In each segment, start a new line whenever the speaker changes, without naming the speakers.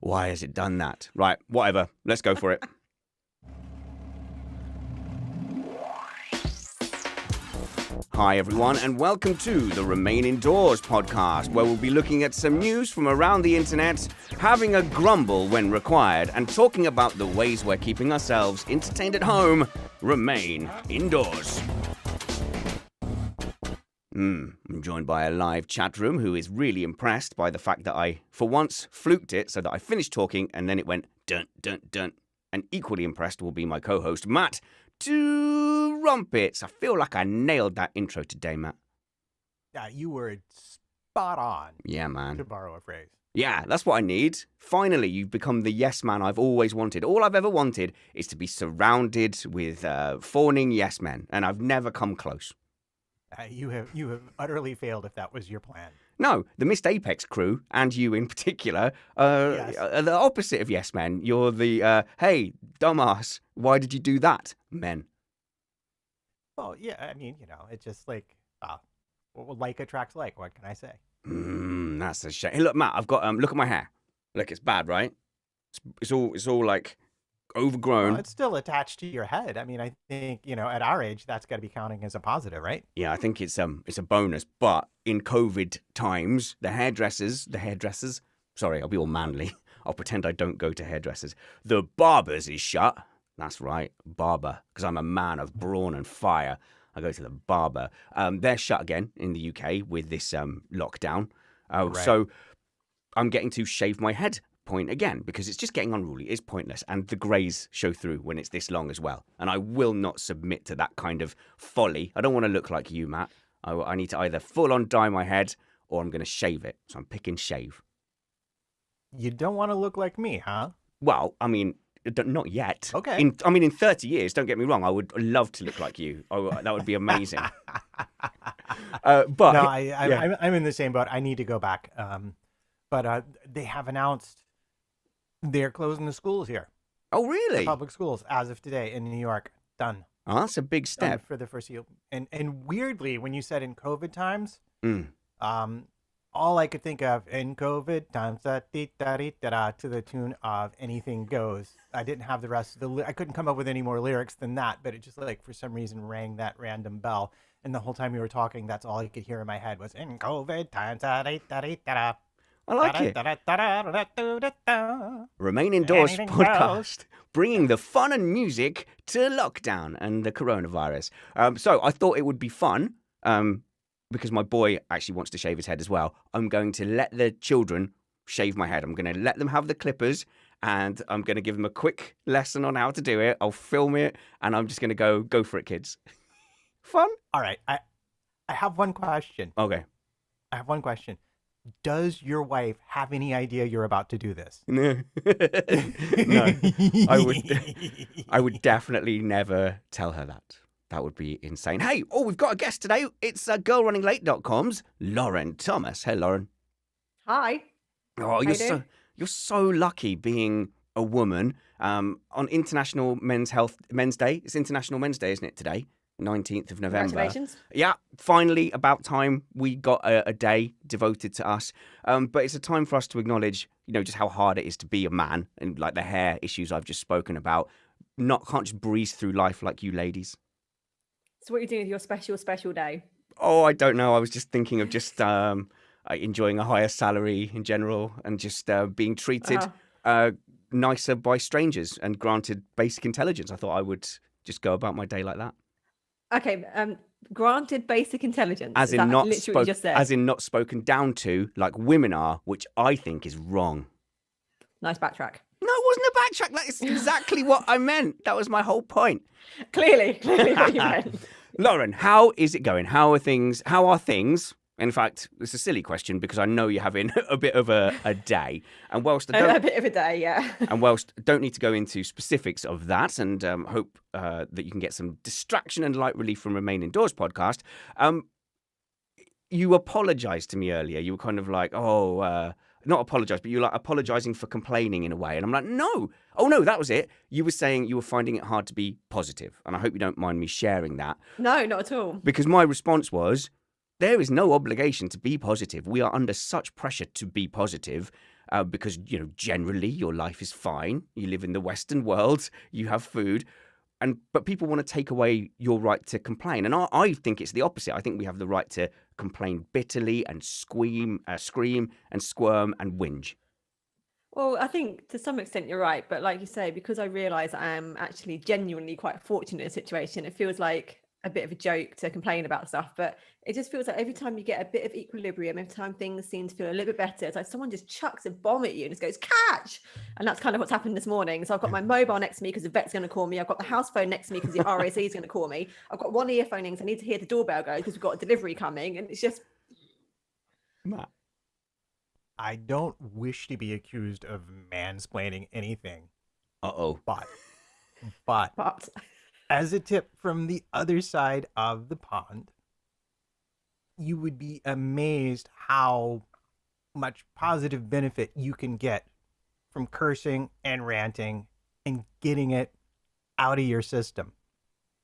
Why has it done that? Right, whatever. Let's go for it. Hi, everyone, and welcome to the Remain Indoors podcast, where we'll be looking at some news from around the internet, having a grumble when required, and talking about the ways we're keeping ourselves entertained at home. Remain indoors. I'm joined by a live chat room who is really impressed by the fact that I, for once, fluked it so that I finished talking and then it went dun, dun, dun. And equally impressed will be my co-host, Matt to Rumpets. I feel like I nailed that intro today, Matt.
Yeah, you were spot on.
Yeah, man.
To borrow a phrase.
Yeah, that's what I need. Finally, you've become the yes man I've always wanted. All I've ever wanted is to be surrounded with fawning yes men, and I've never come close.
You have utterly failed if that was your plan.
No, the Missed Apex crew, and you in particular,
Yes.
are the opposite of yes men. You're the, hey, dumbass, why did you do that, men?
Well, yeah, I mean, it's just like, like attracts like. What can I say?
That's a shame. Hey, look, Matt, I've got, look at my hair. Look, it's bad, right? It's all like overgrown.
Well, it's still attached to your head. I mean, I think, at our age, that's got to be counting as a positive, right?
Yeah, I think it's a bonus. But in COVID times, the hairdressers, sorry, I'll be all manly. I'll pretend I don't go to hairdressers. The barbers is shut. That's right, barber, because I'm a man of brawn and fire. I go to the barber. They're shut again in the UK with this lockdown.
Right.
So I'm getting to shave my head point again because it's just getting unruly. It's pointless, and the greys show through when it's this long as well. And I will not submit to that kind of folly. I don't want to look like you, Matt. I need to either full on dye my head or I'm going to shave it. So I'm picking shave.
You don't want to look like me, huh?
Well, I mean, not yet.
Okay.
In 30 years, don't get me wrong, I would love to look like you. That would be amazing. But
no,
yeah.
I'm in the same boat. I need to go back. But they have announced they're closing the schools here.
Oh, really?
The public schools as of today in New York. Done.
Oh, that's a big step.
For the foreseeable. And weirdly, when you said in COVID times, all I could think of in COVID times, to the tune of Anything Goes. I didn't have the rest of I couldn't come up with any more lyrics than that, but it just for some reason rang that random bell. And the whole time you were talking, that's all I could hear in my head was in COVID times,
I like it. Remain Indoors
Anything
podcast,
goes.
bringing the fun and music to lockdown and the coronavirus. So I thought it would be fun, because my boy actually wants to shave his head as well. I'm going to let the children shave my head. I'm going to let them have the clippers, and I'm going to give them a quick lesson on how to do it. I'll film it, and I'm just going to go for it, kids. Fun?
All right. I have one question.
Okay.
I have one question. Does your wife have any idea you're about to do this?
No. No. I would definitely never tell her that. That would be insane. Hey, we've got a guest today. It's girlrunninglate.com's Lauren Thomas. Hey, Lauren.
Hi.
Oh, you're so lucky being a woman. On International Men's Day. It's International Men's Day, isn't it, today? 19th of November.
Congratulations.
Yeah, finally, about time we got a day devoted to us. But it's a time for us to acknowledge, just how hard it is to be a man and like the hair issues I've just spoken about. Can't just breeze through life like you ladies.
So what are you doing with your special day?
Oh, I don't know. I was just thinking of just enjoying a higher salary in general and just being treated nicer by strangers and granted basic intelligence. I thought I would just go about my day like that.
Okay, granted basic intelligence.
As in not spoken down to like women are, which I think is wrong.
Nice backtrack.
No, it wasn't a backtrack. That is exactly what I meant. That was my whole point.
Clearly what you meant.
Lauren, how is it going? How are things? In fact, it's a silly question because I know you're having a bit of a day. And whilst I don't,
a bit of a day, yeah.
And whilst I don't need to go into specifics of that and hope that you can get some distraction and light relief from Remain Indoors podcast, you apologized to me earlier. You were kind of like, not apologize, but you were like apologizing for complaining in a way. And I'm like, no. Oh, no, that was it. You were saying you were finding it hard to be positive. And I hope you don't mind me sharing that.
No, not at all.
Because my response was, there is no obligation to be positive. We are under such pressure to be positive. because, you know, generally your life is fine. You live in the Western world, you have food. But people want to take away your right to complain. And I think it's the opposite. I think we have the right to complain bitterly and scream and squirm and whinge.
Well, I think to some extent you're right, but like you say, because I realise I am actually genuinely quite fortunate in a situation, it feels like a bit of a joke to complain about stuff. But it just feels like every time you get a bit of equilibrium, every time things seem to feel a little bit better, it's like someone just chucks a bomb at you and just goes catch. And that's kind of what's happened this morning. So I've got my mobile next to me because the vet's going to call me. I've got the house phone next to me because the RAC is going to call me. I've got one earphone in because I need to hear the doorbell go because we've got a delivery coming, and it's just.
Matt.
I don't wish to be accused of mansplaining anything.
Uh-oh.
But
But
as a tip from the other side of the pond, you would be amazed how much positive benefit you can get from cursing and ranting and getting it out of your system.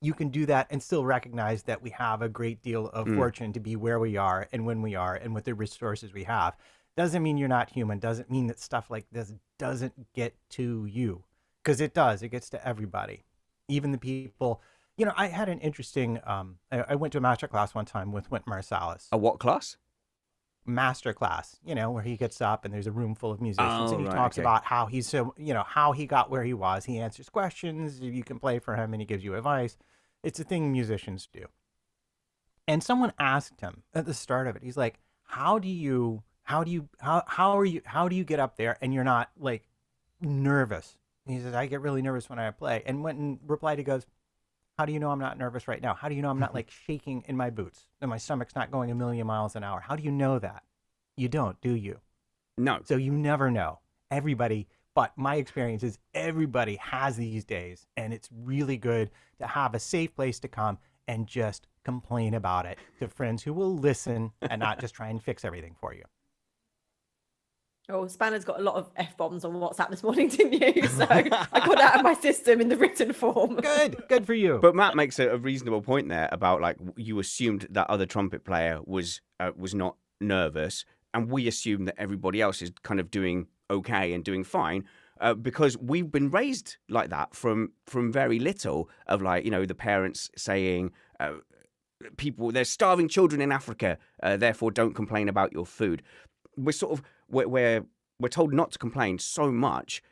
You can do that and still recognize that we have a great deal of fortune to be where we are and when we are and with the resources we have. Doesn't mean you're not human. Doesn't mean that stuff like this doesn't get to you. Because it does. It gets to everybody. Even the people. You know, I had an interesting, I went to a master class one time with Wynton Marsalis.
A what class?
Master class, you know, where he gets up and there's a room full of musicians and he
right,
talks
okay.
about how he's so, you know, how he got where he was. He answers questions, you can play for him and he gives you advice. It's a thing musicians do. And someone asked him at the start of it, he's like, how do you get up there and you're not like nervous? And he says, I get really nervous when I play. And Wynton replied, he goes, how do you know I'm not nervous right now? How do you know I'm not like shaking in my boots and my stomach's not going a million miles an hour? How do you know that? You don't, do you?
No.
So you never know. Everybody, but my experience is everybody has these days, and it's really good to have a safe place to come and just complain about it to friends who will listen and not just try and fix everything for you.
Oh, Spanner's got a lot of F-bombs on WhatsApp this morning, didn't you? So I got that out of my system in the written form.
Good for you.
But Matt makes a reasonable point there about like you assumed that other trumpet player was not nervous, and we assume that everybody else is kind of doing okay and doing fine because we've been raised like that from very little of like, you know, the parents saying there's starving children in Africa, therefore don't complain about your food. We're sort of we're told not to complain so much,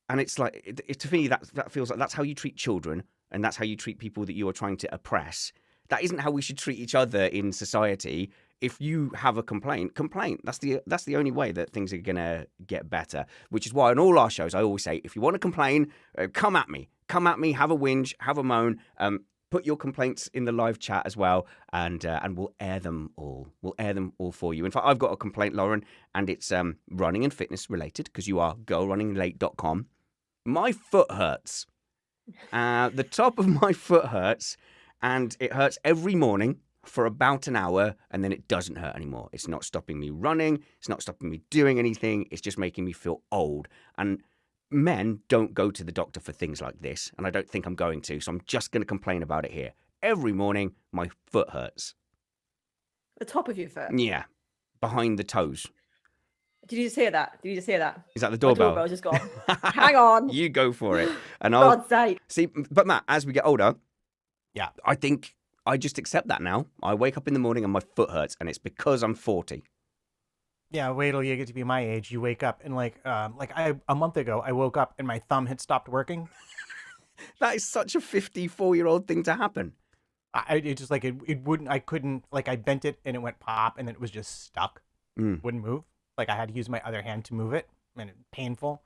and it's like to me that feels like that's how you treat children, and that's how you treat people that you are trying to oppress. That isn't how we should treat each other in society. If you have a complaint. That's the only way that things are gonna get better. Which is why on all our shows I always say, if you want to complain, come at me, have a whinge, have a moan. Put your complaints in the live chat as well, and we'll air them all. We'll air them all for you. In fact, I've got a complaint, Lauren, and it's running and fitness related because you are girlrunninglate.com. My foot hurts. The top of my foot hurts, and it hurts every morning for about an hour, and then it doesn't hurt anymore. It's not stopping me running. It's not stopping me doing anything. It's just making me feel old. And men don't go to the doctor for things like this, and I don't think I'm going to, so I'm just going to complain about it here. Every morning, my foot hurts.
The top of your foot?
Yeah, behind the toes.
Did you just hear that?
Is that the doorbell?
My doorbell's just gone. Hang on.
You go for it. And
God's sake.
See, but Matt, as we get older,
Yeah,
I think I just accept that now. I wake up in the morning and my foot hurts, and it's because I'm 40.
Yeah, wait till you get to be my age. You wake up and a month ago, I woke up and my thumb had stopped working.
That is such a 54-year-old thing to happen.
It just like it wouldn't. I couldn't like I bent it and it went pop and then it was just stuck. Wouldn't move. Like I had to use my other hand to move it, and it painful.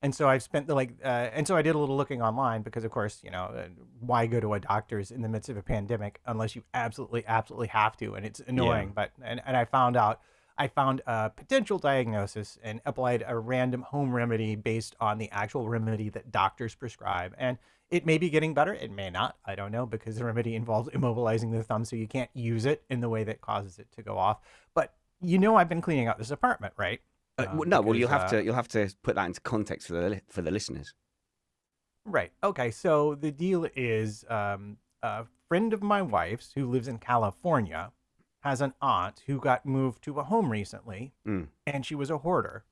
And so I've spent and so I did a little looking online because, of course, you know, why go to a doctor's in the midst of a pandemic unless you absolutely have to, and it's annoying.
Yeah.
But and I found a potential diagnosis and applied a random home remedy based on the actual remedy that doctors prescribe. And it may be getting better. It may not. I don't know, because the remedy involves immobilizing the thumb, so you can't use it in the way that causes it to go off. But you know, I've been cleaning out this apartment, right?
Well, you'll have to put that into context for the listeners.
Right. Okay. So the deal is, a friend of my wife's who lives in California has an aunt who got moved to a home recently, and she was a hoarder.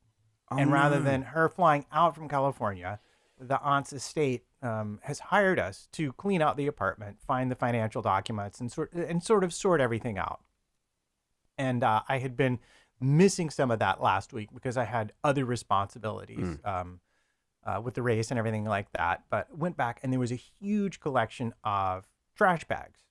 Oh,
And rather
no.
than her flying out from California, the aunt's estate has hired us to clean out the apartment, find the financial documents, and sort of sort everything out. And I had been missing some of that last week because I had other responsibilities with the race and everything like that. But went back and there was a huge collection of trash bags.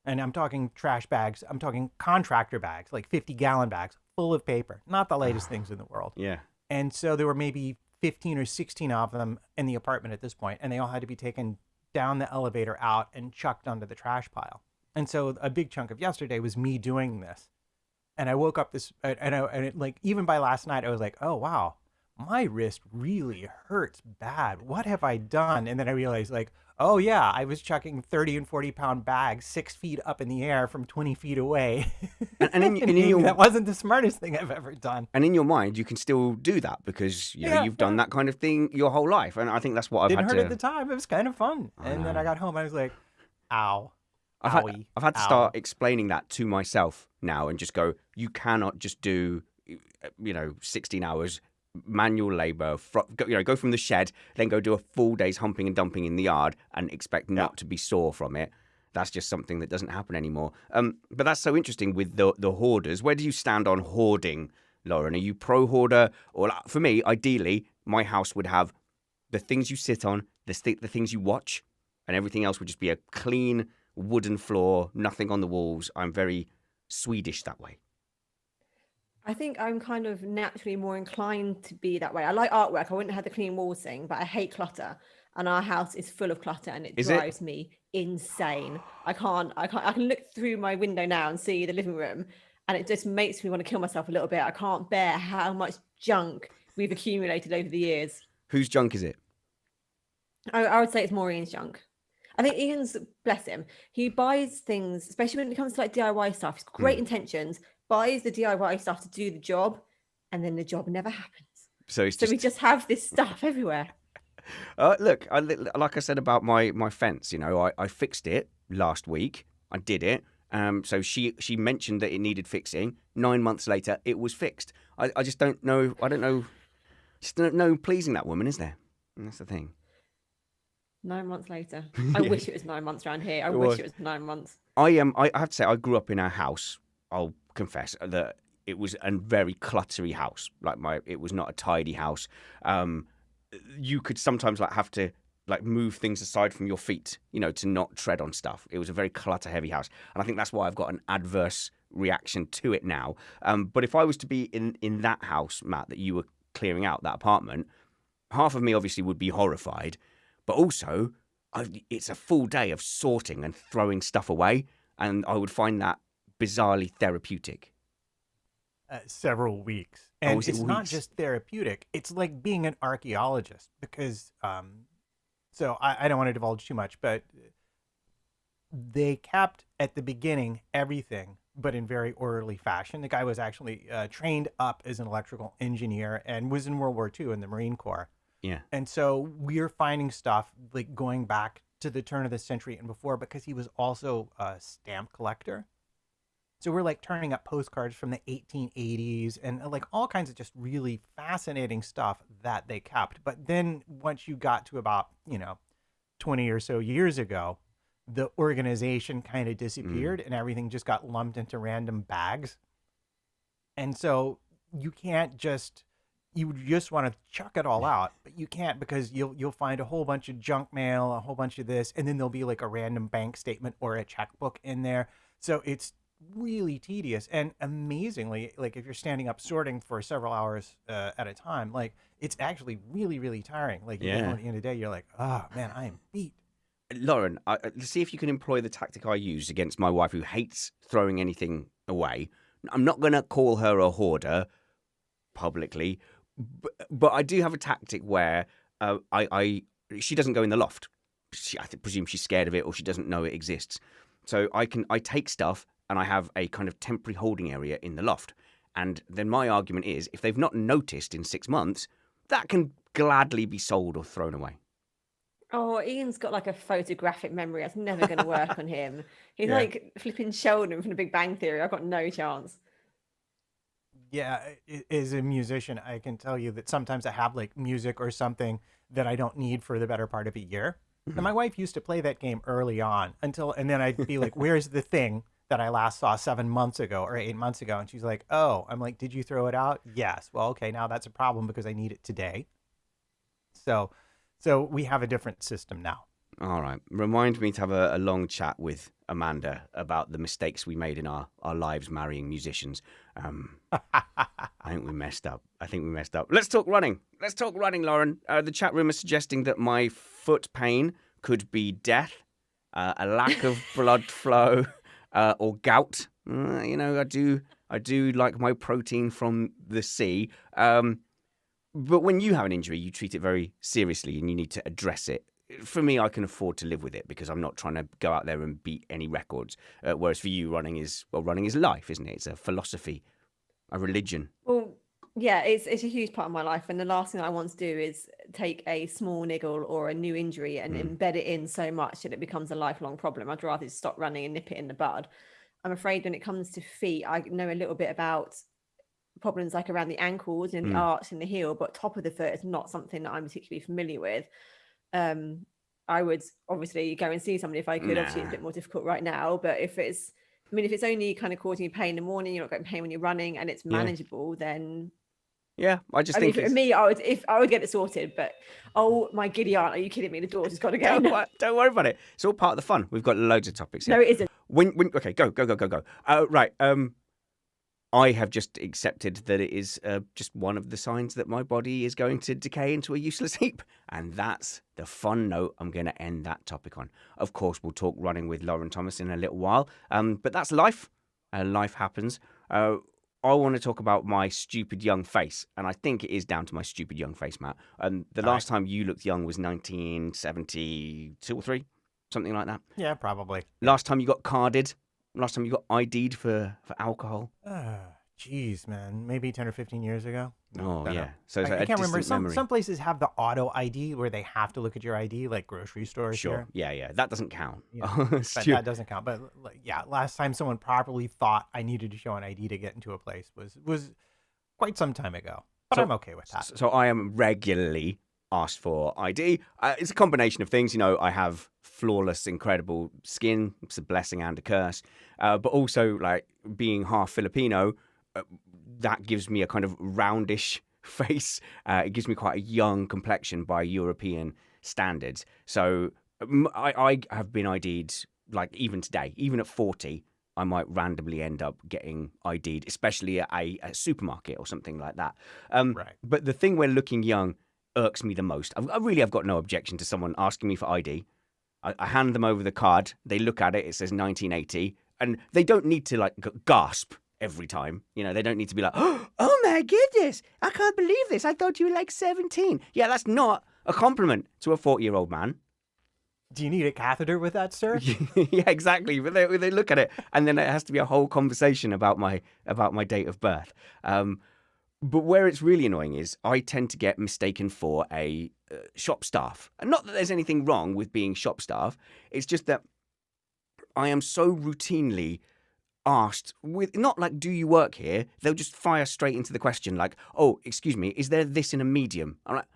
And I'm talking trash bags, I'm talking contractor bags, like 50-gallon bags full of paper, not the latest things in the world.
Yeah.
And so there were maybe 15 or 16 of them in the apartment at this point, and they all had to be taken down the elevator out and chucked onto the trash pile. And so a big chunk of yesterday was me doing this. And I woke up like even by last night, I was like, oh, wow, my wrist really hurts bad. What have I done? And then I realized, like, oh, yeah, I was chucking 30 and 40-pound bags 6 feet up in the air from 20 feet away.
And in
That wasn't the smartest thing I've ever done.
And in your mind, you can still do that because you've done that kind of thing your whole life. And I think that's what I've
Didn't
had
hurt
to.
at the time. It was kind of fun. And then I got home. I was like, ow. Owie,
I've had to
ow.
start explaining that to myself now and just go, you cannot just do, 16 hours manual labor, go from the shed, then go do a full day's humping and dumping in the yard and expect not to be sore from it. That's just something that doesn't happen anymore. But that's so interesting with the hoarders. Where do you stand on hoarding, Lauren? Are you pro hoarder? Or for me, ideally, my house would have the things you sit on, the things you watch, and everything else would just be a clean wooden floor, nothing on the walls. I'm very Swedish that way.
I think I'm kind of naturally more inclined to be that way. I like artwork. I wouldn't have the clean walls thing, but I hate clutter. And our house is full of clutter and it drives me insane. I can look through my window now and see the living room and it just makes me want to kill myself a little bit. I can't bear how much junk we've accumulated over the years.
Whose junk is it?
I would say it's Maureen's junk. I think Ian's, bless him, he buys things, especially when it comes to like DIY stuff. He's great intentions, buys the DIY stuff to do the job, and then the job never happens.
So
we just have this stuff everywhere.
Look, like I said about my fence, I fixed it last week. I did it. So she mentioned that it needed fixing. 9 months later, it was fixed. I just don't know. I don't know. Just no pleasing that woman, is there? And that's the thing.
9 months later. I wish it was 9 months around here. I wish it was 9 months.
I have to say, I grew up in a house. I'll confess that it was a very cluttery house. It was not a tidy house. You could sometimes have to move things aside from your feet, to not tread on stuff. It was a very clutter-heavy house, and I think that's why I've got an adverse reaction to it now. But if I was to be in that house, Matt, that you were clearing out, that apartment, half of me obviously would be horrified. But also, it's a full day of sorting and throwing stuff away, and I would find that bizarrely therapeutic.
Several weeks. And it's not
weeks?
just therapeutic. It's like being an archaeologist because, so I don't want to divulge too much, but they kept at the beginning everything, but in very orderly fashion. The guy was actually trained up as an electrical engineer and was in World War II in the Marine Corps.
Yeah.
And so we're finding stuff like going back to the turn of the century and before because he was also a stamp collector. So we're turning up postcards from the 1880s and all kinds of just really fascinating stuff that they kept. But then once you got to about, 20 or so years ago, the organization kind of disappeared and everything just got lumped into random bags. And so you can't just... You just want to chuck it all out, but you can't because you'll find a whole bunch of junk mail, a whole bunch of this, and then there'll be a random bank statement or a checkbook in there. So it's really tedious and amazingly, if you're standing up sorting for several hours at a time, it's actually really, really tiring. You get home at the end of the day, you're like, oh man, I am beat.
Lauren, let's see if you can employ the tactic I use against my wife who hates throwing anything away. I'm not going to call her a hoarder publicly. But I do have a tactic where she doesn't go in the loft. I presume she's scared of it or she doesn't know it exists. So I take stuff and I have a kind of temporary holding area in the loft. And then my argument is if they've not noticed in 6 months, that can gladly be sold or thrown away.
Oh, Ian's got a photographic memory. That's never going to work on him. He's flipping Sheldon from The Big Bang Theory. I've got no chance.
Yeah, as a musician, I can tell you that sometimes I have like music or something that I don't need for the better part of a year. And my wife used to play that game early on and then I'd be like, "Where's the thing that I last saw 7 months ago or 8 months ago?" And she's like, "Oh," I'm like, "Did you throw it out?" "Yes." "Well, okay, now that's a problem because I need it today." So, so we have a different system now.
All right. Remind me to have a long chat with Amanda about the mistakes we made in our lives marrying musicians. I think we messed up. Let's talk running. Lauren. The chat room is suggesting that my foot pain could be death, a lack of blood flow, or gout. I do like my protein from the sea. But when you have an injury, you treat it very seriously and you need to address it. For me, I can afford to live with it because I'm not trying to go out there and beat any records. Whereas for you, running is life, isn't it? It's a philosophy, a religion.
Well, yeah, it's a huge part of my life, and the last thing I want to do is take a small niggle or a new injury and embed it in so much that it becomes a lifelong problem. I'd rather just stop running and nip it in the bud. I'm afraid when it comes to feet, I know a little bit about problems like around the ankles and the arch and the heel, but top of the foot is not something that I'm particularly familiar with. I would obviously go and see somebody if I could. Obviously, it's a bit more difficult right now, but if it's only kind of causing you pain in the morning, you're not getting pain when you're running, and it's manageable, then
yeah, I think
for me, I would get it sorted. But oh my giddy aunt, are you kidding me? The daughter's got to go.
Don't worry about it. It's all part of the fun. We've got loads of topics here.
No, it isn't.
Okay, go. Right. I have just accepted that it is just one of the signs that my body is going to decay into a useless heap. And that's the fun note I'm going to end that topic on. Of course, we'll talk running with Lauren Thomas in a little while. But that's life. Life happens. I want to talk about my stupid young face. And I think it is down to my stupid young face, Matt. The last time you looked young was 1972 or 3, something like that.
Yeah, probably.
Last time you got carded. Last time you got ID'd for alcohol?
Geez, man. Maybe 10 or 15 years ago.
No, yeah.
Know.
So
I can't remember.
Memory.
Some places have the auto ID where they have to look at your ID, like grocery stores.
Sure.
Here.
Yeah. That doesn't count.
Yeah. But that doesn't count. But yeah, last time someone properly thought I needed to show an ID to get into a place was quite some time ago. But I'm okay with that.
So I am regularly asked for ID. It's a combination of things. I have flawless, incredible skin. It's a blessing and a curse. But also, like, being half Filipino, that gives me a kind of roundish face. It gives me quite a young complexion by European standards. So I have been ID'd, like, even today, even at 40, I might randomly end up getting ID'd, especially at a supermarket or something like that.
Right.
But the thing where looking young irks me the most, I've got no objection to someone asking me for ID. I hand them over the card. They look at it. It says 1980. And they don't need to, like, gasp every time. They don't need to be like, oh my goodness, I can't believe this. I thought you were like 17. Yeah, that's not a compliment to a 40-year-old man.
Do you need a catheter with that, sir?
Yeah, exactly. But they look at it, and then it has to be a whole conversation about my date of birth. But where it's really annoying is I tend to get mistaken for a shop staff. And not that there's anything wrong with being shop staff. It's just that I am so routinely asked with, not like, do you work here? They'll just fire straight into the question like, oh, excuse me, is there this in a medium? I'm like,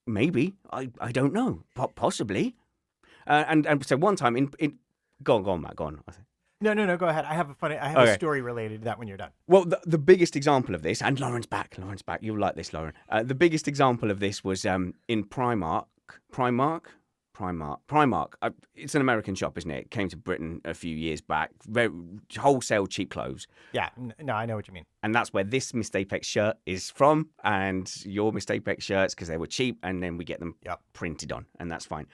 maybe. I don't know. Possibly. And so one time in go on, Matt, go on.
No, go ahead. I have a story related to that when you're done.
Well, the biggest example of this, and Lauren's back. You'll like this, Lauren. The biggest example of this was in Primark. It's an American shop, isn't it? It came to Britain a few years back. Very wholesale cheap clothes.
Yeah, no, I know what you mean.
And that's where this Miss Apex shirt is from, and your Miss Apex shirts, because they were cheap, and then we get them printed on, and that's fine.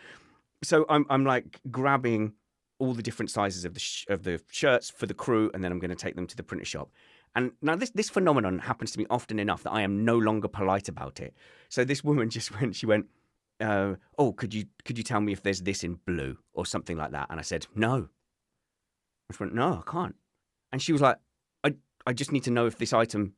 So I'm like grabbing all the different sizes of the shirts for the crew, and then I'm going to take them to the printer shop. And now this phenomenon happens to me often enough that I am no longer polite about it. So this woman she went, oh, could you tell me if there's this in blue or something like that? And I said, no. I went, no, I can't. And she was like, I just need to know if this item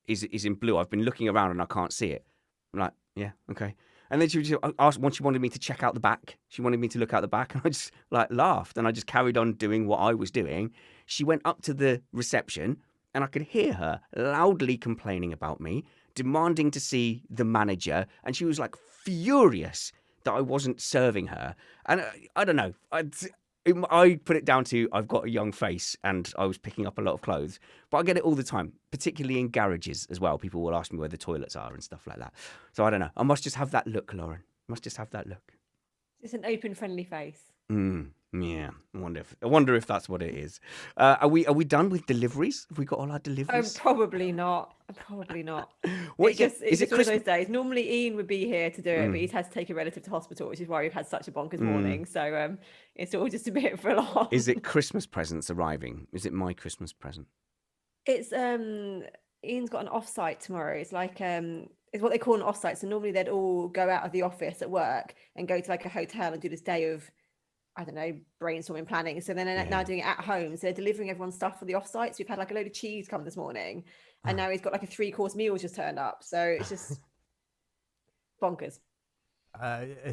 is in blue. I've been looking around and I can't see it. I'm like, yeah, okay. And then she asked once she wanted me to check out the back. She wanted me to look out the back, and I just laughed, and I just carried on doing what I was doing. She went up to the reception, and I could hear her loudly complaining about me, demanding to see the manager, and she was like furious that I wasn't serving her. And I don't know. I put it down to I've got a young face and I was picking up a lot of clothes. But I get it all the time, particularly in garages as well. People will ask me where the toilets are and stuff like that. So I don't know. I must just have that look, Lauren. I must just have that look.
It's an open, friendly face.
Yeah, I wonder if that's what it is. Are we done with deliveries? Have we got all our deliveries?
Probably not. Probably not.
What,
it's
is it
just one of
Christmas?
those days. Normally Ian would be here to do it, but he's had to take a relative to hospital, which is why we've had such a bonkers morning. So it's all just a bit full on.
Is it Christmas presents arriving? Is it my Christmas present?
It's Ian's got an offsite tomorrow. It's like it's what they call an offsite. So normally they'd all go out of the office at work and go to like a hotel and do this day of, I don't know, brainstorming, planning. So then they're now doing it at home. So they're delivering everyone's stuff for the offsite. So we've had like a load of cheese come this morning, and now he's got like a 3-course meal just turned up. So it's just bonkers.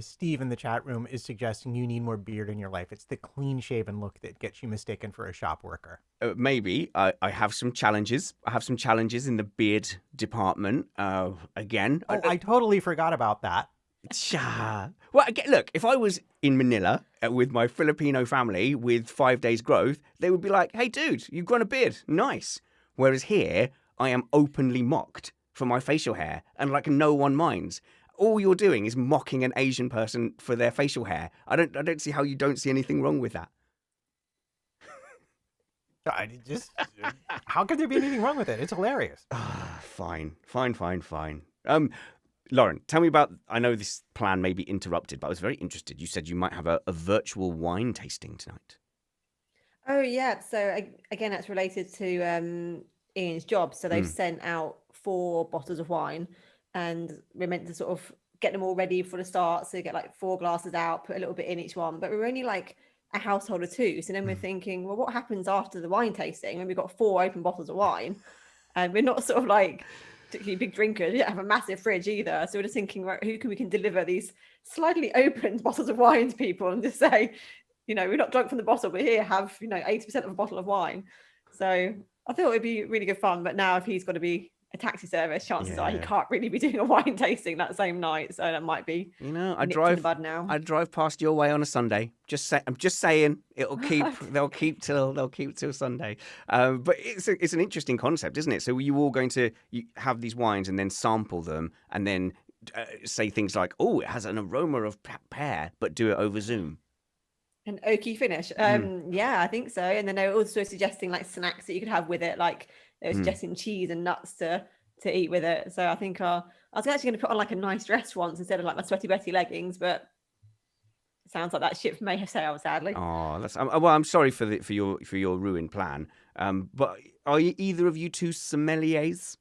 Steve in the chat room is suggesting you need more beard in your life. It's the clean-shaven look that gets you mistaken for a shop worker.
Maybe. I have some challenges. I have some challenges in the beard department. Again.
Oh, I totally forgot about that.
Well, look, if I was in Manila with my Filipino family with 5 days growth, they would be like, hey, dude, you've grown a beard. Nice. Whereas here, I am openly mocked for my facial hair and like no one minds. All you're doing is mocking an Asian person for their facial hair. I don't see how you don't see anything wrong with that.
How could there be anything wrong with it? It's hilarious.
Fine. Lauren, tell me about, I know this plan may be interrupted, but I was very interested. You said you might have a virtual wine tasting tonight.
Oh, yeah. So again, that's related to Ian's job. So they've sent out 4 bottles of wine, and we're meant to sort of get them all ready for the start. So get like 4 glasses out, put a little bit in each one. But we're only like a household of 2. So then we're thinking, well, what happens after the wine tasting when we've got 4 open bottles of wine? And we're not sort of like particularly big drinkers. We don't have a massive fridge either. So we're just thinking, right, who can deliver these slightly opened bottles of wine to people and just say, you know, we're not drunk from the bottle, but here, have, 80% of a bottle of wine. So I thought it'd be really good fun. But now if he's got to be a taxi service, chances are he can't really be doing a wine tasting that same night. So that might be
I drive past your way on a Sunday. I'm just saying it'll keep they'll keep till Sunday. But it's an interesting concept, isn't it? So you all going to have these wines and then sample them and then say things like, oh, it has an aroma of pear, but do it over Zoom.
An oaky finish. Yeah, I think so. And then they were also suggesting like snacks that you could have with it, like they were suggesting cheese and nuts to eat with it. So I think I was actually going to put on like a nice dress once instead of like my Sweaty Betty leggings, but it sounds like that ship may have sailed, sadly.
Oh, well, I'm sorry for your ruined plan. But are either of you 2 sommeliers?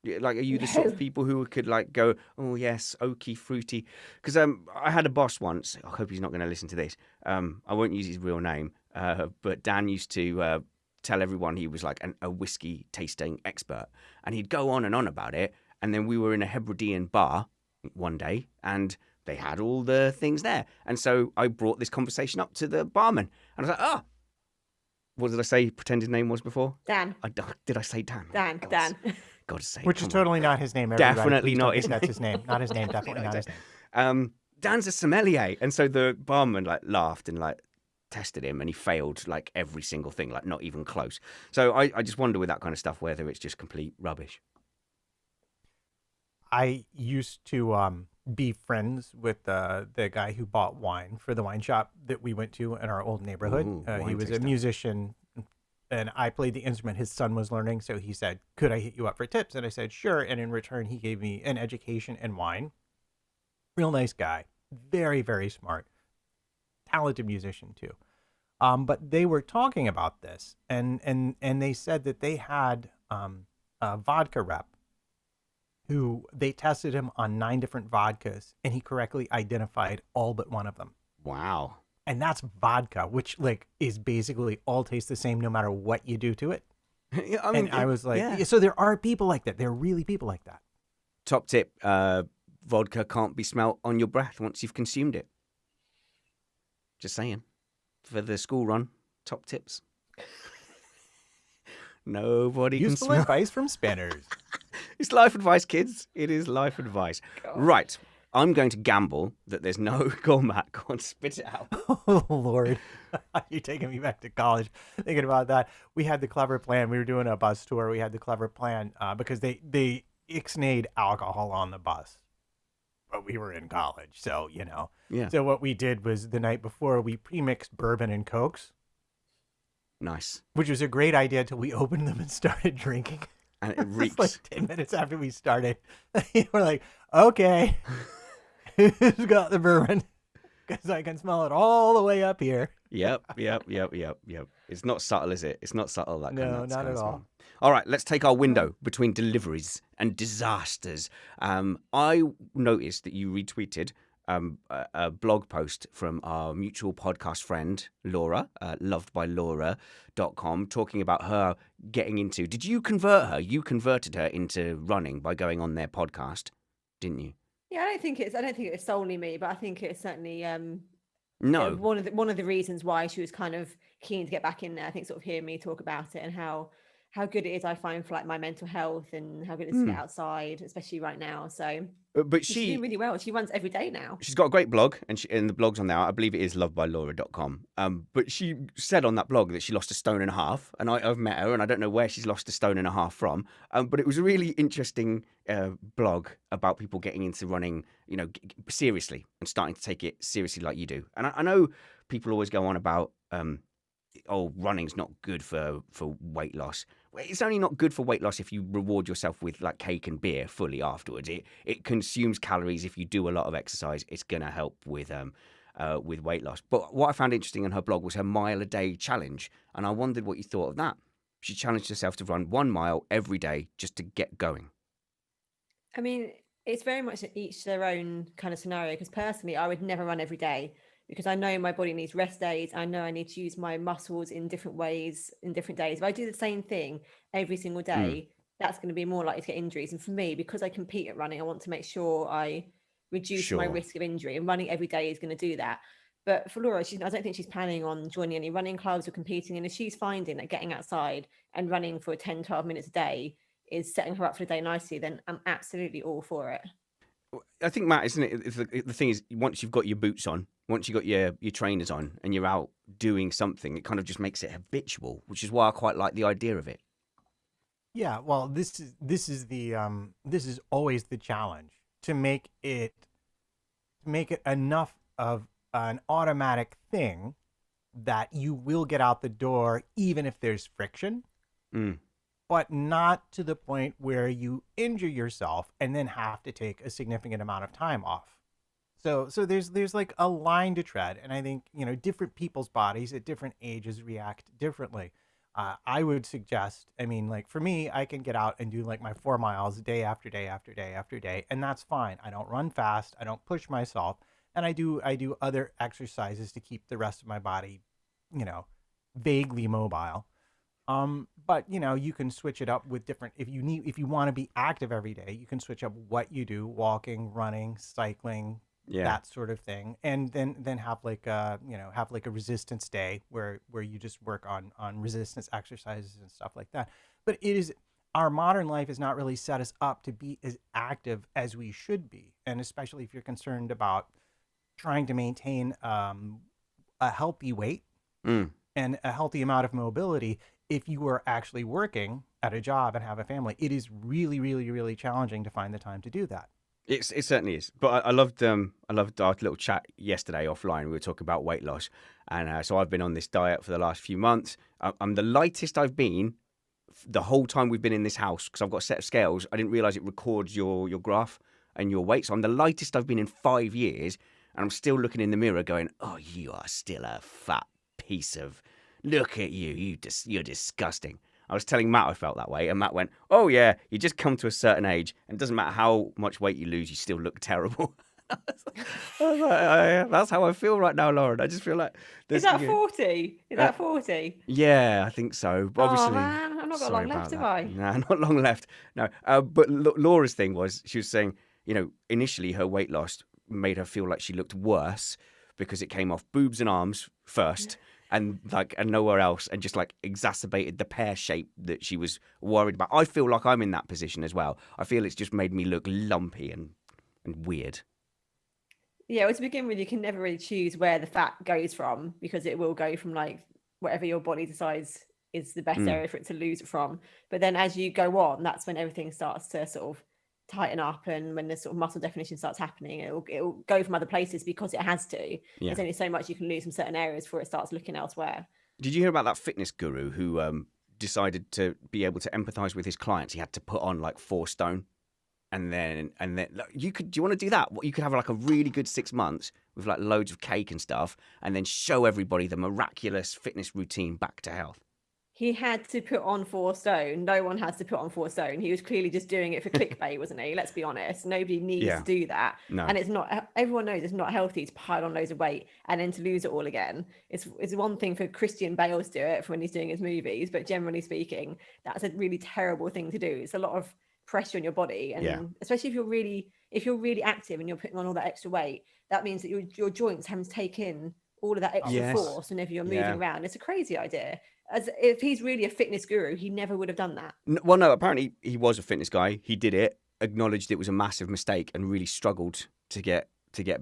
Like, are you the sort of people who could like go, oh yes, oaky, fruity? Because I had a boss once. I hope he's not going to listen to this. I won't use his real name. But Dan used to tell everyone he was like a whiskey tasting expert, and he'd go on and on about it. And then we were in a Hebridean bar one day, and they had all the things there. And so I brought this conversation up to the barman, and I was like, what did I say? Pretend his name was before?
Dan.
Did I say Dan?
Dan.
God's sake.
Which is totally not his name.
Definitely not his name.
That's his name. Not his name. Definitely not his name.
Dan's a sommelier. And so the barman like laughed and like tested him, and he failed like every single thing, like not even close. So I just wonder with that kind of stuff whether it's just complete rubbish.
I used to be friends with the guy who bought wine for the wine shop that we went to in our old neighborhood. He was a musician, and I played the instrument his son was learning. So he said, could I hit you up for tips? And I said, sure. And in return, he gave me an education in wine. Real nice guy. Very, very smart. Talented musician too. But they were talking about this, and they said that they had a vodka rep who they tested him on 9 different vodkas, and he correctly identified all but one of them.
Wow.
And that's vodka, which like is basically all tastes the same no matter what you do to it.
Yeah, I mean,
and I was like, so there are people like that. There are really people like that.
Top tip, vodka can't be smelt on your breath once you've consumed it. Just saying. For the school run, top tips. Nobody can
Useful
smell.
advice from spinners.
It's life advice, kids. It is life advice.
God.
Right. I'm going to gamble that there's no go, Matt. Go on, spit it out.
Oh, Lord. You're taking me back to college thinking about that. We had the clever plan. We were doing a bus tour. We had the clever plan because they ixnayed alcohol on the bus. But we were in college, so, you know.
Yeah.
So what we did was the night before, we pre-mixed bourbon and Cokes,
Nice.
which was a great idea until we opened them and started drinking.
And it
It was
reeks.
like 10 minutes after we started. We're like, okay, who's got the bourbon? Because I can smell it all the way up here.
Yep. It's not subtle, is it? It's not subtle, that kind
No,
of
not at all.
All right, let's take our window between deliveries and disasters. I noticed that you retweeted a blog post from our mutual podcast friend, Laura, lovedbylaura.com, talking about her getting into... Did you convert her? You converted her into running by going on their podcast, didn't you?
Yeah, I don't think it's solely me, but I think it's certainly
No.
one of the reasons why she was kind of keen to get back in there. I think sort of hearing me talk about it and how good it is I find for like my mental health and how good it is to get outside, especially right now. So
But
she's doing really well. She runs every day now.
she's got a great blog, and the blog's on there. I believe it is lovedbylaura.com. But she said on that blog that she lost 1.5 stone, and I've met her, and I don't know where she's lost 1.5 stone from. But it was a really interesting blog about people getting into running, you know, seriously and starting to take it seriously like you do. And I know people always go on about, running's not good for weight loss. Well, it's only not good for weight loss if you reward yourself with like cake and beer fully afterwards. It consumes calories. If you do a lot of exercise, it's going to help with weight loss. But what I found interesting on her blog was her mile a day challenge, and I wondered what you thought of that. She challenged herself to run 1 mile every day just to get going.
I mean, it's very much each their own kind of scenario, because personally, I would never run every day because I know my body needs rest days. I know I need to use my muscles in different ways, in different days. If I do the same thing every single day, that's going to be more likely to get injuries. And for me, because I compete at running, I want to make sure I reduce my
Sure.
risk of injury, and running every day is going to do that. But for Laura, I don't think she's planning on joining any running clubs or competing. And if she's finding that getting outside and running for 10, 12 minutes a day is setting her up for the day nicely, then I'm absolutely all for it.
I think, Matt, isn't it? The thing is, once you've got your boots on, once you've got your trainers on, and you're out doing something, it kind of just makes it habitual, which is why I quite like the idea of it.
Yeah, well, this is always the challenge, to make it enough of an automatic thing that you will get out the door even if there's friction, but not to the point where you injure yourself and then have to take a significant amount of time off. So there's like a line to tread, and I think, you know, different people's bodies at different ages react differently. I would suggest, I mean, like for me, I can get out and do like my 4 miles day after day after day after day, and that's fine. I don't run fast, I don't push myself, and I do other exercises to keep the rest of my body, you know, vaguely mobile. But you know, you can switch it up with different, if you want to be active every day, you can switch up what you do: walking, running, cycling, that sort of thing, and then have like a resistance day where you just work on resistance exercises and stuff like that. But our modern life has not really set us up to be as active as we should be, and especially if you're concerned about trying to maintain a healthy weight and a healthy amount of mobility. If you are actually working at a job and have a family, it is really, really, really challenging to find the time to do that.
It certainly is. But I loved our little chat yesterday offline. We were talking about weight loss, and so I've been on this diet for the last few months. I'm the lightest I've been the whole time we've been in this house, because I've got a set of scales. I didn't realize it records your graph and your weight. So I'm the lightest I've been in 5 years, and I'm still looking in the mirror going, "Oh, you are still a fat piece of. Look at you. You're disgusting." I was telling Matt I felt that way, and Matt went, "Oh yeah, you just come to a certain age, and it doesn't matter how much weight you lose, you still look terrible." I was like, that's how I feel right now, Lauren. I just feel like
Is that 40? Is that 40?
Yeah, I think so. But obviously,
oh man, I've not got long left, have I?
No, not long left. No, but Laura's thing was, she was saying, you know, initially her weight loss made her feel like she looked worse because it came off boobs and arms first. and nowhere else, and just like exacerbated the pear shape that she was worried about. I feel like I'm in that position as well. I feel it's just made me look lumpy and weird.
Yeah, well, to begin with, you can never really choose where the fat goes from, because it will go from like whatever your body decides is the best area for it to lose it from. But then as you go on, that's when everything starts to sort of tighten up, and when the sort of muscle definition starts happening, it'll go from other places because it has to. Yeah. There's only so much you can lose from certain areas before it starts looking elsewhere.
Did you hear about that fitness guru who decided to be able to empathize with his clients? He had to put on like 4 stone. And then do you want to do that? You could have like a really good 6 months with like loads of cake and stuff, and then show everybody the miraculous fitness routine back to health.
He had to put on 4 stone. No one has to put on 4 stone. He was clearly just doing it for clickbait, wasn't he? Let's be honest. Nobody needs to do that.
No.
And it's not, everyone knows it's not healthy to pile on loads of weight and then to lose it all again. It's one thing for Christian Bale to do it for when he's doing his movies, but generally speaking, that's a really terrible thing to do. It's a lot of pressure on your body, and especially if you're really active and you're putting on all that extra weight, that means that your joints having to take in all of that extra force whenever you're moving around. It's a crazy idea. As if he's really a fitness guru, he never would have done that.
Well, no, apparently he was a fitness guy. He did it, acknowledged it was a massive mistake, and really struggled to get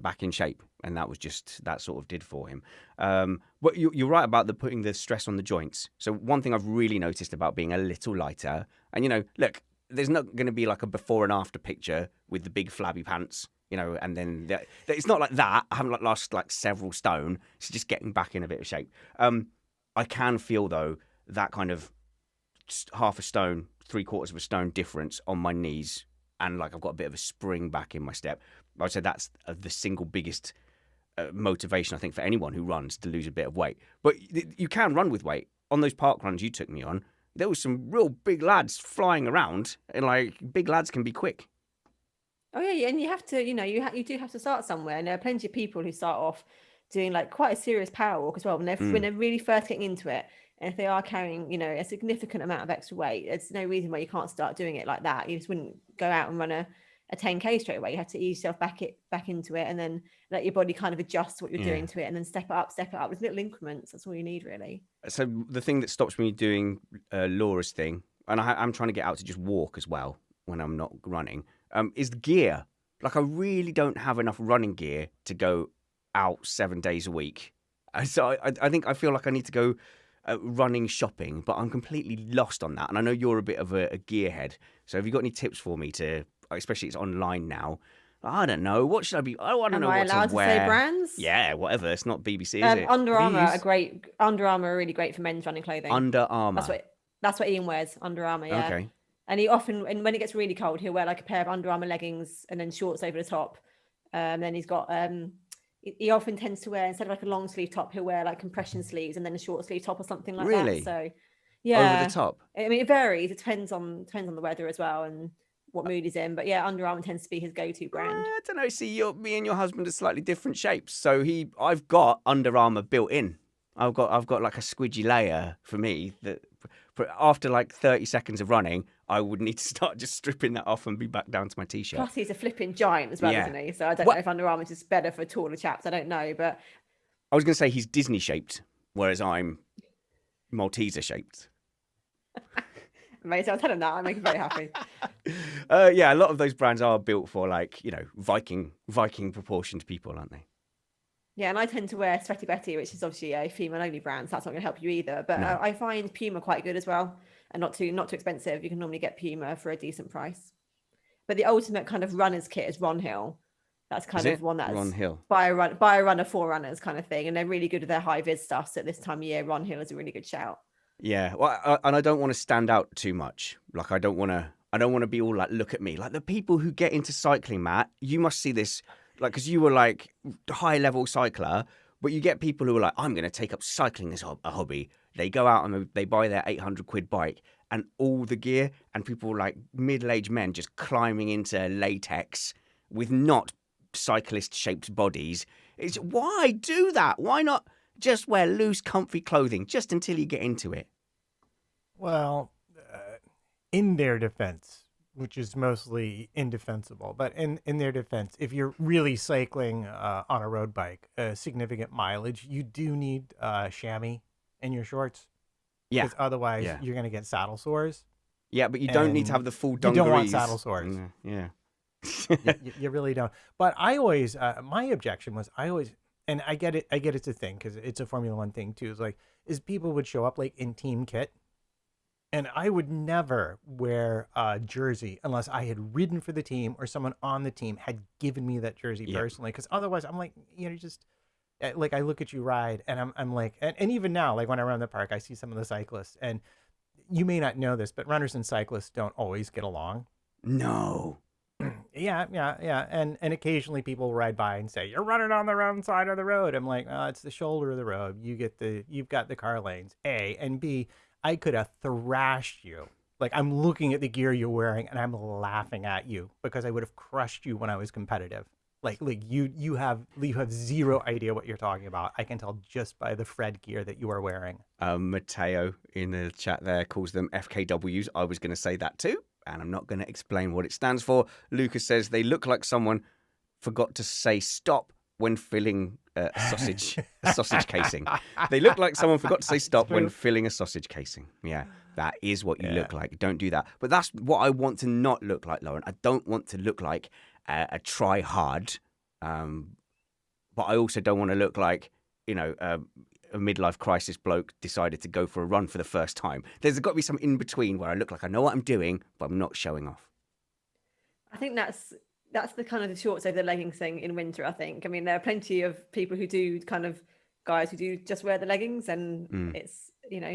back in shape, and that sort of did for him. But you're right about putting the stress on the joints. So one thing I've really noticed about being a little lighter, and look, there's not going to be like a before and after picture with the big flabby pants, and then it's not like that. I haven't lost like several stone. It's just getting back in a bit of shape. I can feel though that kind of half a stone, 3/4 of a stone difference on my knees, and like I've got a bit of a spring back in my step. I'd say that's the single biggest motivation I think for anyone who runs, to lose a bit of weight. But you can run with weight. On those park runs you took me on, there was some real big lads flying around, and like big lads can be quick.
Oh yeah, and you have to, you do have to start somewhere. And there are plenty of people who start off doing like quite a serious power walk as well when they're really first getting into it. And if they are carrying, a significant amount of extra weight, there's no reason why you can't start doing it like that. You just wouldn't go out and run a 10K straight away. You have to ease yourself back into it, and then let your body kind of adjust what you're doing to it, and then step it up with little increments. That's all you need, really. So
the thing that stops me doing Laura's thing, and I'm trying to get out to just walk as well when I'm not running, is the gear. Like I really don't have enough running gear to go out 7 days a week. So I feel like I need to go running shopping, but I'm completely lost on that. And I know you're a bit of a gearhead. So have you got any tips for me especially it's online now? I don't know. What should I be? I don't know what to wear.
Am I allowed to say brands?
Yeah, whatever. It's not BBC, is it?
Under Armour are really great for men's running clothing.
Under Armour.
That's what Ian wears. Under Armour, yeah. Okay. And and when it gets really cold, he'll wear like a pair of Under Armour leggings and then shorts over the top. Then he's got he often tends to wear, instead of like a long sleeve top, he'll wear like compression sleeves and then a short sleeve top or something like
that.
So yeah,
over the top.
I mean, it varies. It depends on the weather as well and what mood he's in. But yeah, Under Armour tends to be his go-to brand.
I don't know. See, me and your husband are slightly different shapes. So I've got Under Armour built in. I've got like a squidgy layer for me that after like 30 seconds of running, I would need to start just stripping that off and be back down to my t-shirt.
Plus, he's a flipping giant as well, isn't he? So I don't know if Under Armour is just better for taller chaps. I don't know, but
I was going to say he's Disney shaped, whereas I'm Malteser shaped.
Amazing. I'll tell him that. I make him very happy.
Yeah, a lot of those brands are built for like, Viking proportioned people, aren't they?
Yeah, and I tend to wear Sweaty Betty, which is obviously a female-only brand, so that's not going to help you either. But no. I find Puma quite good as well, and not too expensive. You can normally get Puma for a decent price. But the ultimate kind of runner's kit is Ron Hill. That's kind of one that's
Ron Hill.
Buy a runner for runners kind of thing, and they're really good with their high vis stuff. So at this time of year, Ron Hill is a really good shout.
Yeah, well, and I don't want to stand out too much. Like I don't want to be all like, look at me. Like the people who get into cycling, Matt, you must see this. Like, because you were like high level cycler, but you get people who are like, I'm going to take up cycling as a hobby. They go out and they buy their 800 quid bike and all the gear, and people like middle-aged men just climbing into latex with not cyclist shaped bodies. Why do that? Why not just wear loose, comfy clothing just until you get into it?
Well, in their defense, which is mostly indefensible. But in their defense, if you're really cycling on a road bike, significant mileage, you do need chamois in your shorts.
Yeah.
Because otherwise,
Yeah.
you're going to get saddle sores.
Yeah, but you don't need to have
And
the full
you
dungarees.
don't want saddle sores.
Yeah.
You really don't. But I always, my objection was, and I get it. It's a thing because it's a Formula One thing too. Is people would show up like in team kit, and I would never wear a jersey unless I had ridden for the team or someone on the team had given me that jersey
Yeah.
personally. Because otherwise, I'm like, just like I look at you ride, and I'm like, and even now, like when I run the park, I see some of the cyclists, and you may not know this, but runners and cyclists don't always get along.
No.
Yeah. And occasionally people ride by and say, "You're running on the wrong side of the road." I'm like, "Oh, it's the shoulder of the road. You've got the car lanes. A and B, I could have thrashed you. Like I'm looking at the gear you're wearing and I'm laughing at you because I would have crushed you when I was competitive. Like you have zero idea what you're talking about. I can tell just by the Fred gear that you are wearing."
Matteo in the chat there calls them FKWs. I was going to say that too, and I'm not going to explain what it stands for. Lucas says they look like someone forgot to say stop when filling a sausage casing. They look like someone forgot to say stop when filling a sausage casing. Yeah, that is what you look like. Don't do that. But that's what I want to not look like, Lauren. I don't want to look like a try hard, but I also don't want to look like, a midlife crisis bloke decided to go for a run for the first time. There's got to be some in between where I look like I know what I'm doing, but I'm not showing off.
I think that's the kind of the shorts over the leggings thing in winter. I think. I mean, there are plenty of people who do kind of guys who do just wear the leggings, and it's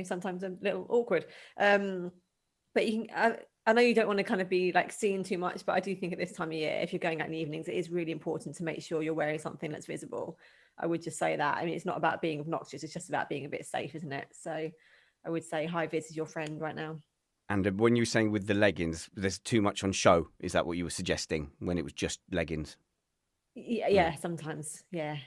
sometimes a little awkward. But you can. I know you don't want to kind of be like seen too much, but I do think at this time of year, if you're going out in the evenings, it is really important to make sure you're wearing something that's visible. I would just say that. I mean, it's not about being obnoxious. It's just about being a bit safe, isn't it? So I would say high vis is your friend right now.
And when you were saying with the leggings, there's too much on show. Is that what you were suggesting when it was just leggings?
Yeah, sometimes. Yeah.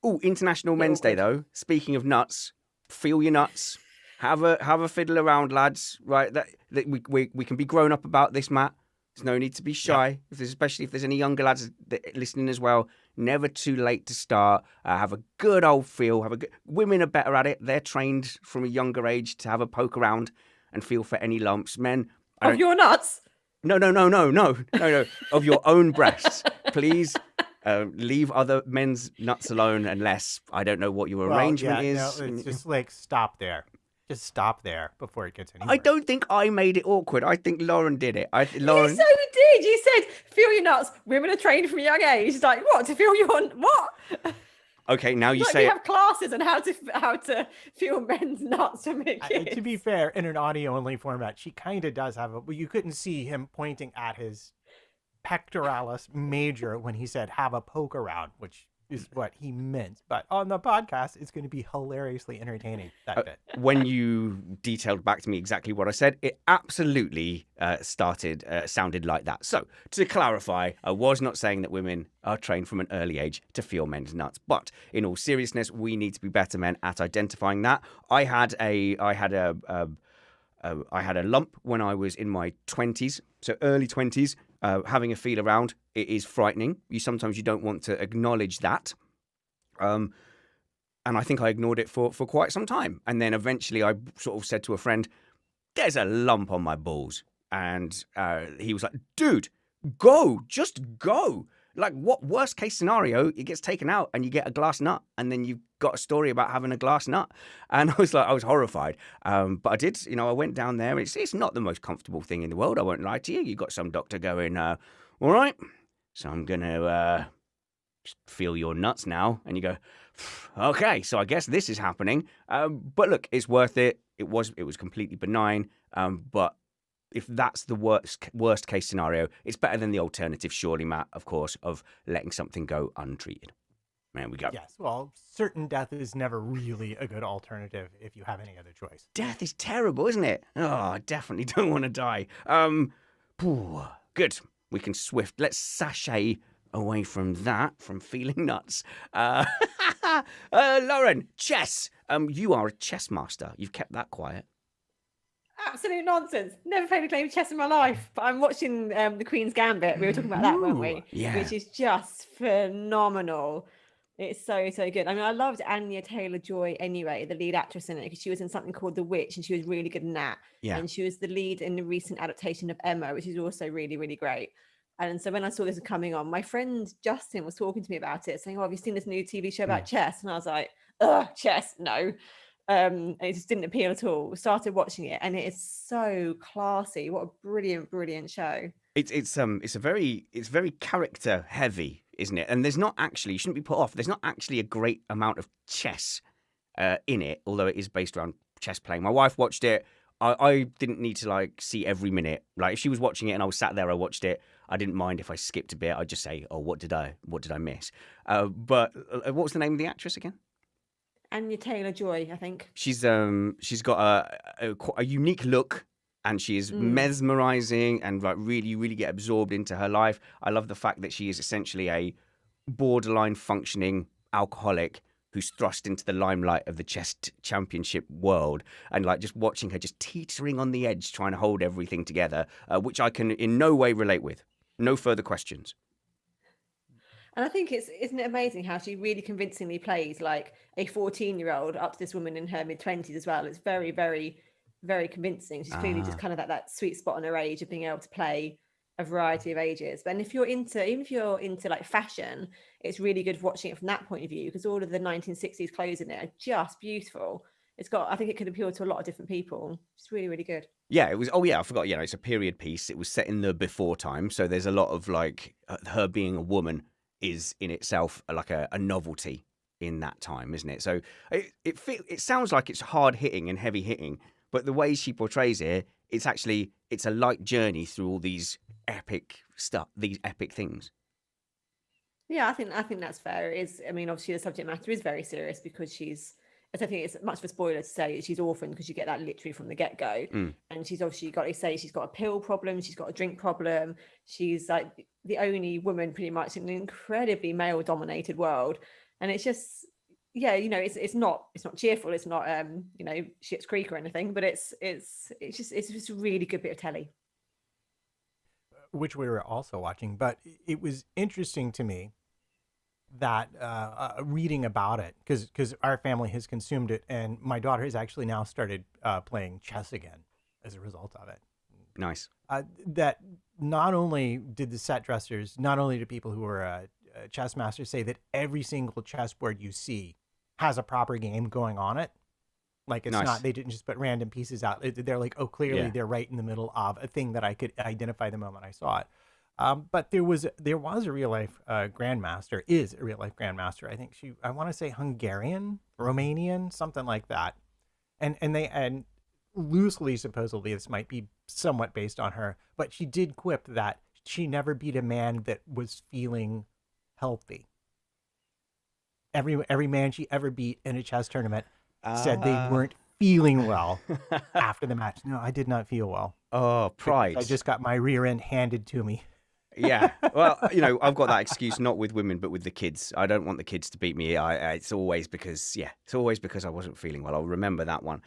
Oh, International Men's Day, though. Speaking of nuts, feel your nuts. Have a fiddle around, lads. Right, that we can be grown up about this, Matt. There's no need to be shy, especially if there's any younger lads listening as well. Never too late to start. Have a good old feel. Women are better at it. They're trained from a younger age to have a poke around and feel for any lumps. Men,
of your nuts?
No. Of your own breasts, please. Leave other men's nuts alone unless I don't know what your arrangement is.
No, it's just like stop there. Just stop there before it gets anywhere.
I don't think I made it awkward. I think Lauren did it. Lauren...
You so did. You said, feel your nuts. Women are trained from a young age. It's like, what? To feel your... What?
Okay, now you
like
say
we have classes on how to feel men's nuts from a kid.
To be fair, in an audio-only format, she kind of does have well, you couldn't see him pointing at his pectoralis major when he said, have a poke around, which is what he meant. But on the podcast, it's going to be hilariously entertaining, that bit.
When you detailed back to me exactly what I said, it absolutely sounded like that. So, to clarify, I was not saying that women are trained from an early age to feel men's nuts. But in all seriousness, we need to be better men at identifying that. I had a lump when I was in my 20s, so early 20s. Having a feel around, it is frightening. Sometimes you don't want to acknowledge that. And I think I ignored it for quite some time. And then eventually I sort of said to a friend, there's a lump on my balls. And he was like, dude, just go. Like, what worst case scenario, it gets taken out and you get a glass nut, and then you've got a story about having a glass nut. And I was horrified. But I did, I went down there. It's not the most comfortable thing in the world. I won't lie to you. You got some doctor going, all right, so I'm going to feel your nuts now. And you go, okay, so I guess this is happening. But look, it's worth it. It was completely benign. But if that's the worst case scenario, it's better than the alternative, surely, Matt, of course, of letting something go untreated. There we go.
Yes, well, certain death is never really a good alternative if you have any other choice.
Death is terrible, isn't it? Oh, I definitely don't want to die. Good. We can let's sashay away from that, from feeling nuts. Lauren, chess. You are a chess master. You've kept that quiet.
Absolute nonsense. Never played a game of chess in my life, but I'm watching the Queen's Gambit. We were talking about that, weren't we?
Yeah.
Which is just phenomenal. It's so good. I mean, I loved Anya Taylor-Joy anyway, the lead actress in it, because she was in something called The Witch, and she was really good in that.
Yeah.
And she was the lead in the recent adaptation of Emma, which is also really, really great. And so when I saw this coming on, my friend Justin was talking to me about it, saying, "Oh, have you seen this new TV show about chess?" And I was like, "Ugh, chess, no." And it just didn't appeal at all. Started watching it, and it is so classy. What a brilliant show.
It's very character heavy, isn't it? And there's not actually, you shouldn't be put off, there's not actually a great amount of chess in it, although it is based around chess playing. My wife watched it. I didn't need to like see every minute. Like if she was watching it and I was sat there, I watched it. I didn't mind if I skipped a bit. I'd just say, "Oh, what did I miss?" But what was the name of the actress again?
Anya Taylor-Joy, I think.
She's got a unique look, and she is mesmerizing and like really get absorbed into her life. I love the fact that she is essentially a borderline functioning alcoholic who's thrust into the limelight of the chess championship world, and like just watching her just teetering on the edge trying to hold everything together, which I can in no way relate with. No further questions.
And I think isn't it amazing how she really convincingly plays like a 14-year-old up to this woman in her mid-20s as well. It's very convincing. She's clearly just kind of that sweet spot on her age of being able to play a variety of ages. But if you're into like fashion, it's really good watching it from that point of view, because all of the 1960s clothes in it are just beautiful. I think it could appeal to a lot of different people. It's really good.
Yeah, it was. Oh yeah, I forgot. It's a period piece. It was set in the before time, so there's a lot of like her being a woman is in itself like a novelty in that time, isn't it? So it sounds like it's hard hitting and heavy hitting, but the way she portrays it, it's a light journey through all these epic things.
Yeah, I think that's fair. It is. I mean, obviously the subject matter is very serious because I don't think it's much of a spoiler to say she's orphaned, because you get that literally from the get-go. And she's obviously she's got a pill problem, she's got a drink problem. She's like the only woman pretty much in an incredibly male-dominated world. And it's just, yeah, it's not cheerful. It's not Schitt's Creek or anything, but it's just a really good bit of telly.
Which we were also watching, but it was interesting to me that reading about it, because our family has consumed it, and my daughter has actually now started playing chess again as a result of it.
Nice.
That not only did the set dressers, not only do people who are chess masters say that every single chessboard you see has a proper game going on it. Like it's
Nice.
not, they didn't just put random pieces out. They're like, oh, clearly they're right in the middle of a thing that I could identify the moment I saw it. But there was a real life grandmaster, is a real life grandmaster. I think I want to say Hungarian, Romanian, something like that. And loosely, supposedly, this might be somewhat based on her, but she did quip that she never beat a man that was feeling healthy. Every man she ever beat in a chess tournament said they weren't feeling well after the match. No, I did not feel well.
Oh, pride.
I just got my rear end handed to me.
Yeah. Well, I've got that excuse not with women, but with the kids. I don't want the kids to beat me. It's always because I wasn't feeling well. I'll remember that one.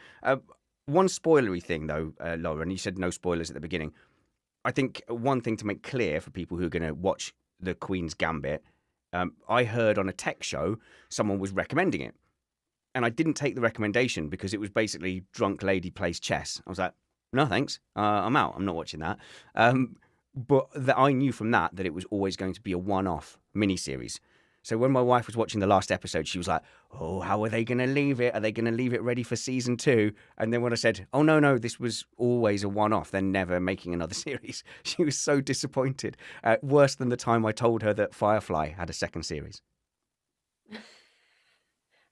One spoilery thing, though, Laura, and you said no spoilers at the beginning. I think one thing to make clear for people who are going to watch The Queen's Gambit, I heard on a tech show someone was recommending it. And I didn't take the recommendation because it was basically drunk lady plays chess. I was like, no, thanks. I'm out. I'm not watching that. But I knew from that it was always going to be a one-off miniseries. So when my wife was watching the last episode, she was like, oh, how are they going to leave it? Are they going to leave it ready for season 2? And then when I said, oh, no, this was always a one-off, they're never making another series, she was so disappointed. Worse than the time I told her that Firefly had a second series.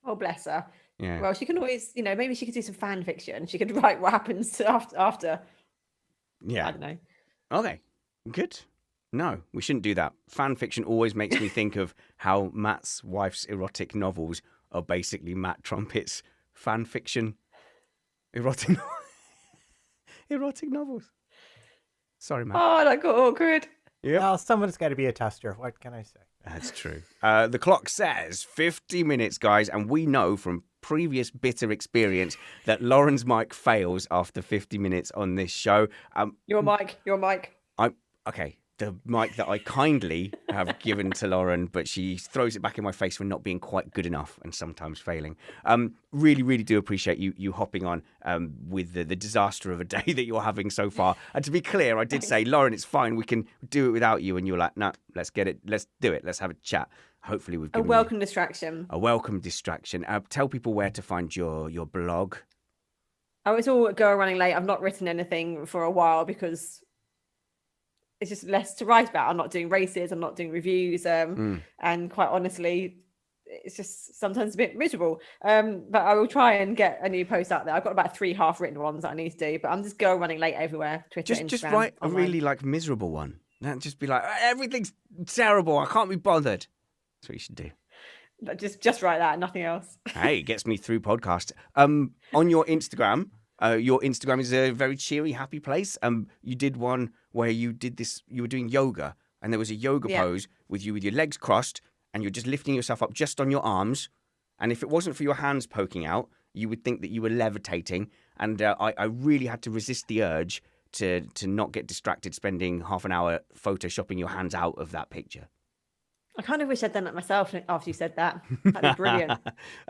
Oh, bless her.
Yeah.
Well, she can always, maybe she could do some fan fiction. She could write what happens after.
Yeah.
I don't know.
Okay. Good. No, we shouldn't do that. Fan fiction always makes me think of how Matt's wife's erotic novels are basically Matt Trumpet's fan fiction erotic novels. Sorry, Matt.
Oh, that got awkward.
Yeah.
Well, someone's got to be a tester. What can I say?
That's true. The clock says 50 minutes, guys, and we know from previous bitter experience that Lauren's mic fails after 50 minutes on this show.
Your mic.
Okay. The mic that I kindly have given to Lauren, but she throws it back in my face for not being quite good enough and sometimes failing. Really, really do appreciate you hopping on with the disaster of a day that you're having so far. And to be clear, I did say, Lauren, it's fine. We can do it without you. And you were like, no, let's get it. Let's do it. Let's have a chat. Hopefully we've
A
given
welcome distraction.
a welcome distraction. Tell people where to find your blog.
Oh, it's all Girl Running Late. I've not written anything for a while because it's just less to write about. I'm not doing races. I'm not doing reviews. And quite honestly, it's just sometimes a bit miserable. But I will try and get a new post out there. I've got about 3 half-written ones that I need to do, but I'm just Girl Running Late everywhere. Twitter, Instagram.
Just write a
online.
really miserable one. Don't just be like, everything's terrible. I can't be bothered. That's what you should do.
Just write that, nothing else.
Hey, it gets me through podcast. On your Instagram is a very cheery, happy place. You did one where you were doing yoga, and there was a yoga pose with you with your legs crossed, and you're just lifting yourself up just on your arms. And if it wasn't for your hands poking out, you would think that you were levitating. And I really had to resist the urge to not get distracted spending half an hour photoshopping your hands out of that picture.
I kind of wish I'd done that myself after you said that. That'd be brilliant.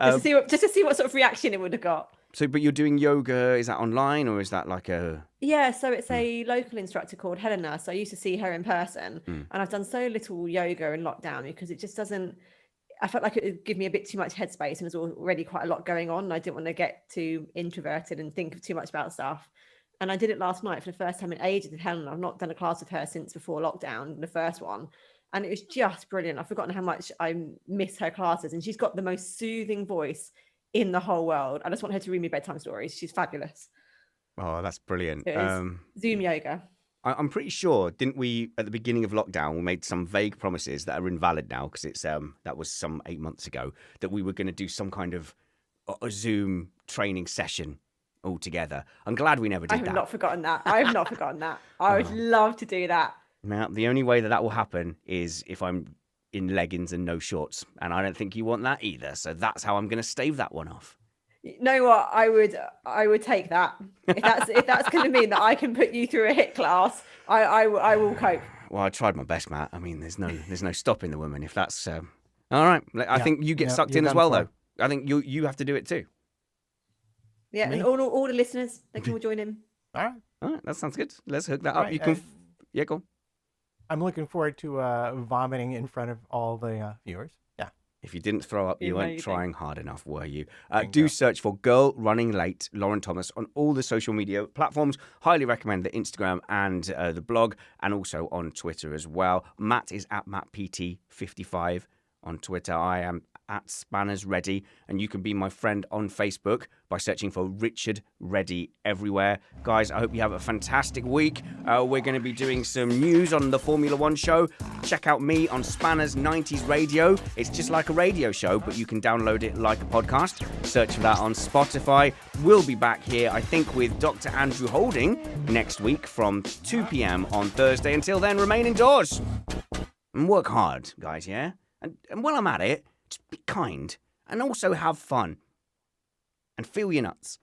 Just to see what sort of reaction it would have got.
So, but you're doing yoga, is that online or is that like a...
Yeah, so it's a local instructor called Helena. So I used to see her in person and I've done so little yoga in lockdown because it just doesn't... I felt like it would give me a bit too much headspace and there's already quite a lot going on. And I didn't want to get too introverted and think too much about stuff. And I did it last night for the first time in ages with Helena. I've not done a class with her since before lockdown, the first one. And it was just brilliant. I've forgotten how much I miss her classes. And she's got the most soothing voice in the whole world. I just want her to read me bedtime stories. She's fabulous.
Oh, that's brilliant.
Zoom yoga.
I'm pretty sure, didn't we, at the beginning of lockdown, we made some vague promises that are invalid now because it's that was some 8 months ago, that we were going to do some kind of a Zoom training session all together. I'm glad we never did that.
I have not forgotten that. I have not forgotten that. I would love to do that.
Now, the only way that will happen is if I'm in leggings and no shorts, and I don't think you want that either. So that's how I'm going to stave that one off.
You know what? I would take that. If that's going to mean that I can put you through a HIIT class, I will cope.
Well, I tried my best, Matt. I mean, there's no stopping the woman if that's all right. I think you get sucked in as well, though. I think you have to do it too.
Yeah, and all the listeners, they can all join in.
All right,
that sounds good. Let's hook that up.
Right,
You can, go on.
I'm looking forward to vomiting in front of all the viewers. Yeah.
If you didn't throw up, you weren't
Amazing.
trying hard enough, were you?
Bingo.
Do search for Girl Running Late, Lauren Thomas, on all the social media platforms. Highly recommend the Instagram and the blog, and also on Twitter as well. Matt is at MattPT55 on Twitter. I am at Spanners Ready, and you can be my friend on Facebook by searching for Richard Reddy everywhere. Guys, I hope you have a fantastic week. We're going to be doing some news on the Formula One show. Check out me on Spanners 90s Radio. It's just like a radio show, but you can download it like a podcast. Search for that on Spotify. We'll be back here, I think, with Dr. Andrew Holding next week from 2 p.m. on Thursday. Until then, remain indoors and work hard, guys, yeah? And while I'm at it, just be kind and also have fun and feel your nuts.